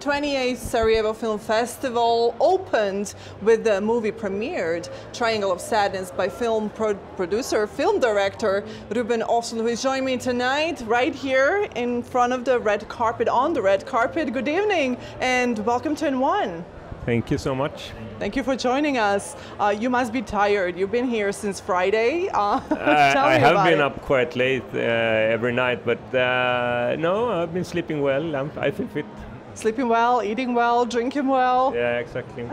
28th Sarajevo Film Festival opened with the movie premiered, Triangle of Sadness, by film producer, film director Ruben Ostlund, who is joining me tonight right here in front of the red carpet, on the red carpet. Good evening and welcome to N1. Thank you so much. Thank you for joining us. You must be tired. You've been here since Friday. I have been up quite late every night, but no, I've been sleeping well. I feel fit. Sleeping well, eating well, drinking well. Yeah, exactly.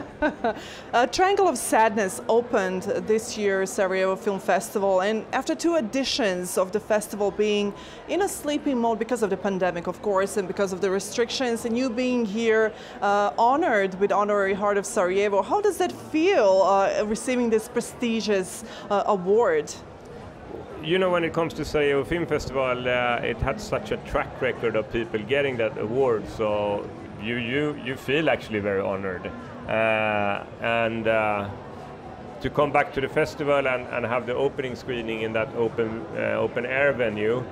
Triangle of Sadness opened this year's Sarajevo Film Festival, and after 2 editions of the festival being in a sleeping mode because of the pandemic, of course, and because of the restrictions, and you being here honored with Honorary Heart of Sarajevo, how does that feel, receiving this prestigious award? You know, when it comes to Sarajevo Film Festival, it had such a track record of people getting that award, so you feel actually very honored. And to come back to the festival and have the opening screening in that open air venue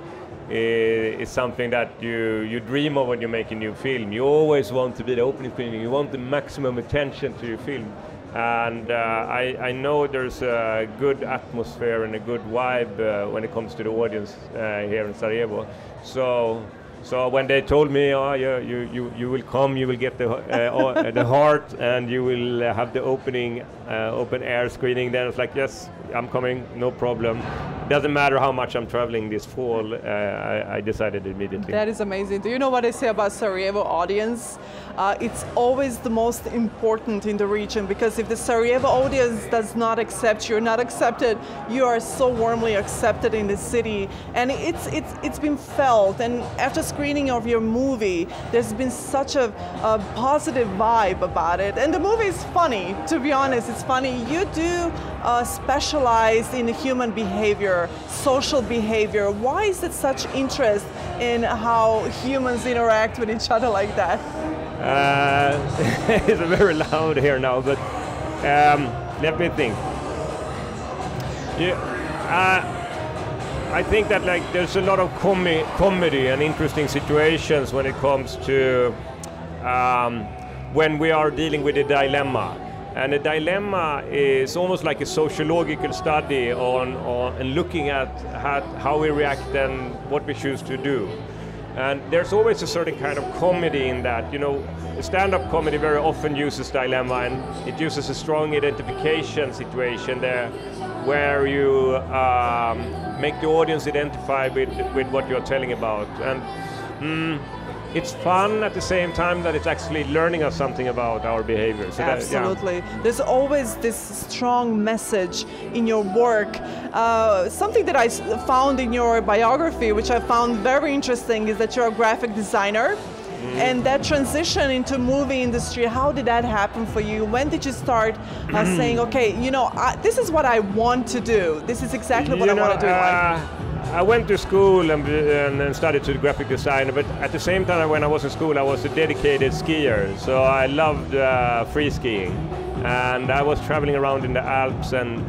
is something that you dream of when you make a new film. You always want to be the opening screening, you want the maximum attention to your film. And I know there's a good atmosphere and a good vibe when it comes to the audience here in Sarajevo. So when they told me, oh, you will come, you will get the heart, and you will have the opening open air screening, then it's like, yes, I'm coming, no problem. Doesn't matter how much I'm traveling this fall, I decided immediately. That is amazing. Do you know what I say about Sarajevo audience? It's always the most important in the region, because if the Sarajevo audience does not accept you, you're not accepted, you are so warmly accepted in the city. And it's been felt, and after screening of your movie, there's been such a positive vibe about it. And the movie is funny, to be honest, it's funny. You do specialize in human behavior, social behavior. Why is it such interest in how humans interact with each other like that? It's very loud here now, but let me think. I think that there's a lot of comedy and interesting situations when it comes to when we are dealing with a dilemma. And a dilemma is almost like a sociological study on looking at how we react and what we choose to do. And there's always a certain kind of comedy in that. You know, stand-up comedy very often uses dilemma, and it uses a strong identification situation there, where you make the audience identify with what you're telling about. And it's fun at the same time that it's actually learning us something about our behavior. So absolutely. There's always this strong message in your work. Something that I found in your biography, which I found very interesting, is that you're a graphic designer. And that transition into movie industry, how did that happen for you? When did you start saying, okay, you know, this is what I want to do. This is exactly what I want to do in life. I went to school and studied to graphic design, but at the same time when I was in school I was a dedicated skier, so I loved free skiing. And I was traveling around in the Alps and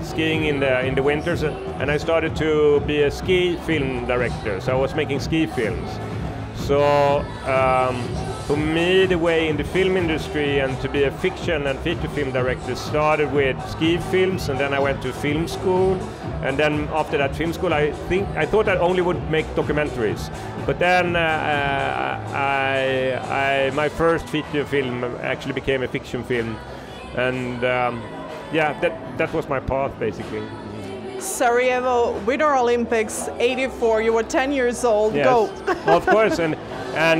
skiing in the winters, and I started to be a ski film director, so I was making ski films. So for me, the way in the film industry and to be a fiction and feature film director started with ski films, and then I went to film school, and then after that film school I thought I only would make documentaries. But then my first feature film actually became a fiction film, and yeah, that was my path basically. Sarajevo Winter Olympics, 84, you were 10 years old, yes, go! Of course, and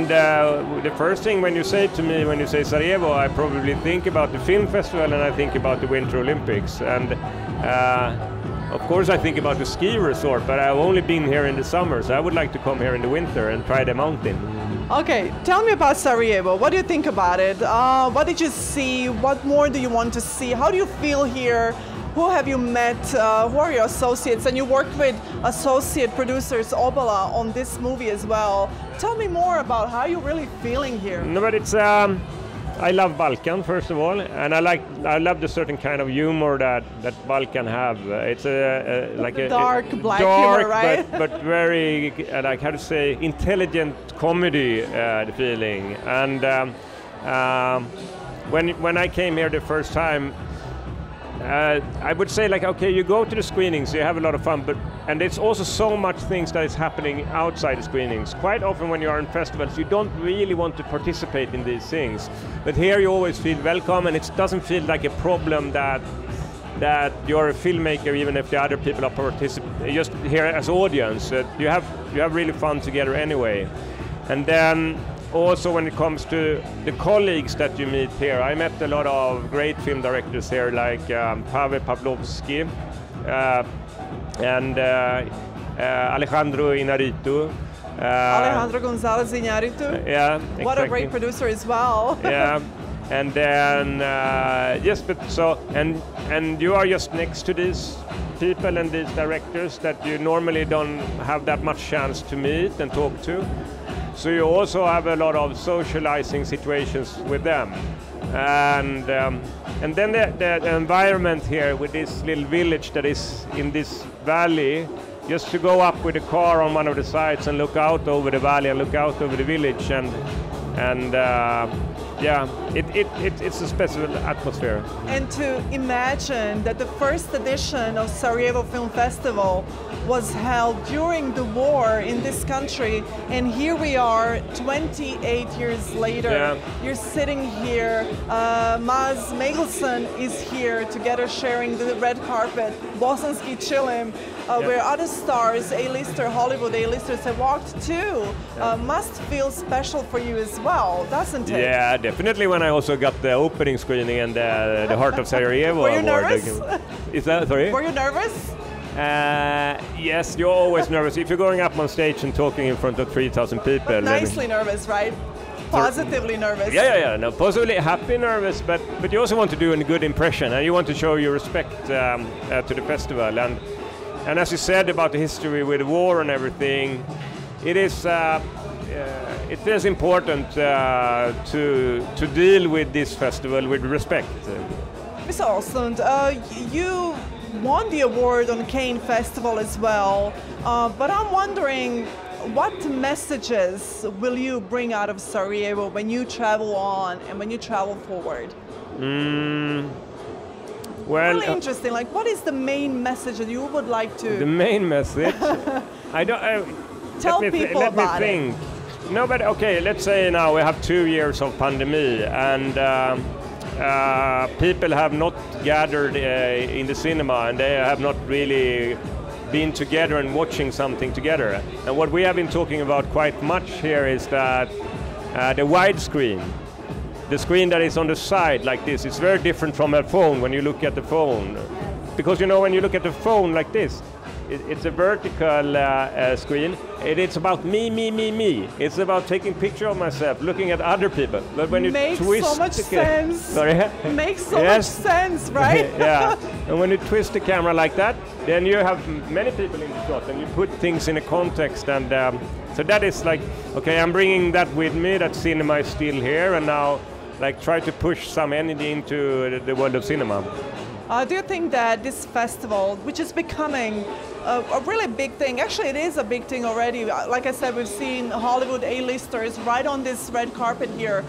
the first thing when you say Sarajevo, I probably think about the film festival and I think about the Winter Olympics. And of course I think about the ski resort, but I've only been here in the summer, so I would like to come here in the winter and try the mountain. Okay, tell me about Sarajevo. What do you think about it? What did you see? What more do you want to see? How do you feel here? Who have you met? Who are your associates? And you worked with associate producers Obala on this movie as well. Tell me more about how you're really feeling here. No, but it's I love Balkan first of all, and I love the certain kind of humor that Balkan have. It's like a dark black humor, right? but very like how to say intelligent comedy feeling. And when I came here the first time, I would say like, okay, you go to the screenings, you have a lot of fun, and there's also so much things that is happening outside the screenings. Quite often when you are in festivals, you don't really want to participate in these things. But here you always feel welcome, and it doesn't feel like a problem that you're a filmmaker, even if the other people are participating, just here as audience. You have really fun together anyway. And then also when it comes to the colleagues that you meet here, I met a lot of great film directors here, like Pavel Pavlovsky and Alejandro Inarritu. Alejandro González Iñárritu. Yeah, exactly. What a great producer as well. Yeah, and then and you are just next to these people and these directors that you normally don't have that much chance to meet and talk to. So you also have a lot of socializing situations with them, and then the environment here with this little village that is in this valley. Just to go up with a car on one of the sides and look out over the valley and look out over the village, and yeah, it's a special atmosphere. And to imagine that the first edition of Sarajevo Film Festival was held during the war in this country, and here we are 28 years later. Yeah. You're sitting here, Maz Megelson is here together sharing the red carpet, Bosanski Chilim, where other stars, A-lister, Hollywood A-listers have walked too. Must feel special for you as well, doesn't it? Yeah, definitely. When I also got the opening screening and the Heart of Sarajevo Were you award. nervous? Is that, sorry? Were you nervous? Yes, you're always nervous. If you're going up on stage and talking in front of 3,000 people. But nicely nervous, right? Positively nervous. Yeah. No, positively happy, nervous, but you also want to do a good impression, and you want to show your respect to the festival. And as you said about the history with the war and everything, it is important to deal with this festival with respect. Mr. Ostlund, you won the award on Cannes Festival as well, but I'm wondering, what messages will you bring out of Sarajevo when you travel on and when you travel forward? Well, really interesting. Like, what is the main message that you would like to? The main message? I don't. Tell people about it. No, but okay. Let's say now we have 2 years of pandemic, and people have not gathered in the cinema, and they have not really been together and watching something together. And what we have been talking about quite much here is that the widescreen. The screen that is on the side like this, it's very different from a phone when you look at the phone. Because you know, when you look at the phone like this, it's a vertical screen. It's about me. It's about taking picture of myself, looking at other people. But when you twist so much sense. Sorry? Makes so much sense, right? Yeah. And when you twist the camera like that, then you have many people in the shot, and you put things in a context. And so that is like, okay, I'm bringing that with me. That cinema is still here, and now like try to push some energy into the world of cinema. Do you think that this festival, which is becoming a really big thing, actually it is a big thing already, like I said, we've seen Hollywood A-listers right on this red carpet here.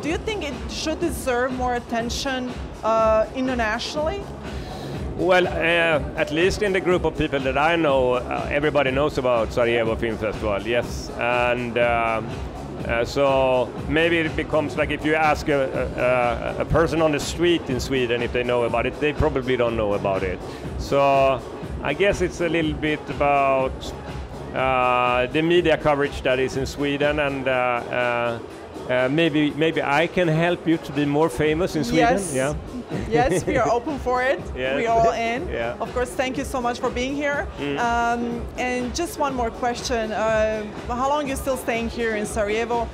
Do you think it should deserve more attention internationally? Well, at least in the group of people that I know, everybody knows about Sarajevo Film Festival, yes. And so maybe it becomes like if you ask a person on the street in Sweden if they know about it, they probably don't know about it. So I guess it's a little bit about the media coverage that is in Sweden, and maybe I can help you to be more famous in Sweden. Yes. Yeah. Yes, we are open for it. Yes. We are all in. Yeah. Of course, thank you so much for being here. And just one more question. How long are you still staying here in Sarajevo?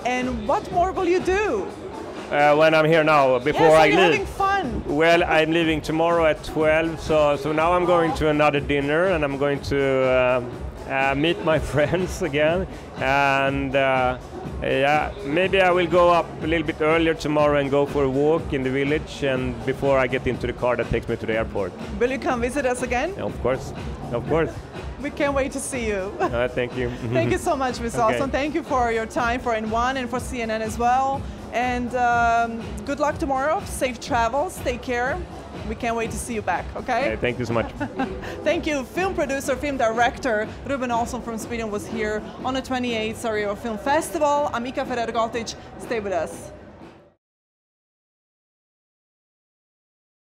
And what more will you do? When I'm here now, before I leave. You're having fun. Well, I'm leaving tomorrow at 12, so now I'm going to another dinner, and I'm going to meet my friends again, and yeah, maybe I will go up a little bit earlier tomorrow and go for a walk in the village, and before I get into the car that takes me to the airport. Will you come visit us again? Yeah, of course, of course. We can't wait to see you. Thank you. Thank you so much, Mr. Ostlund. Thank you for your time for N1 and for CNN as well. And good luck tomorrow. Safe travels. Take care. We can't wait to see you back, okay? Thank you so much. Thank you. Film producer, film director Ruben Ostlund from Sweden was here on the 28th Sarajevo Film Festival. I'm Ika Ferrer-Gotic. Stay with us.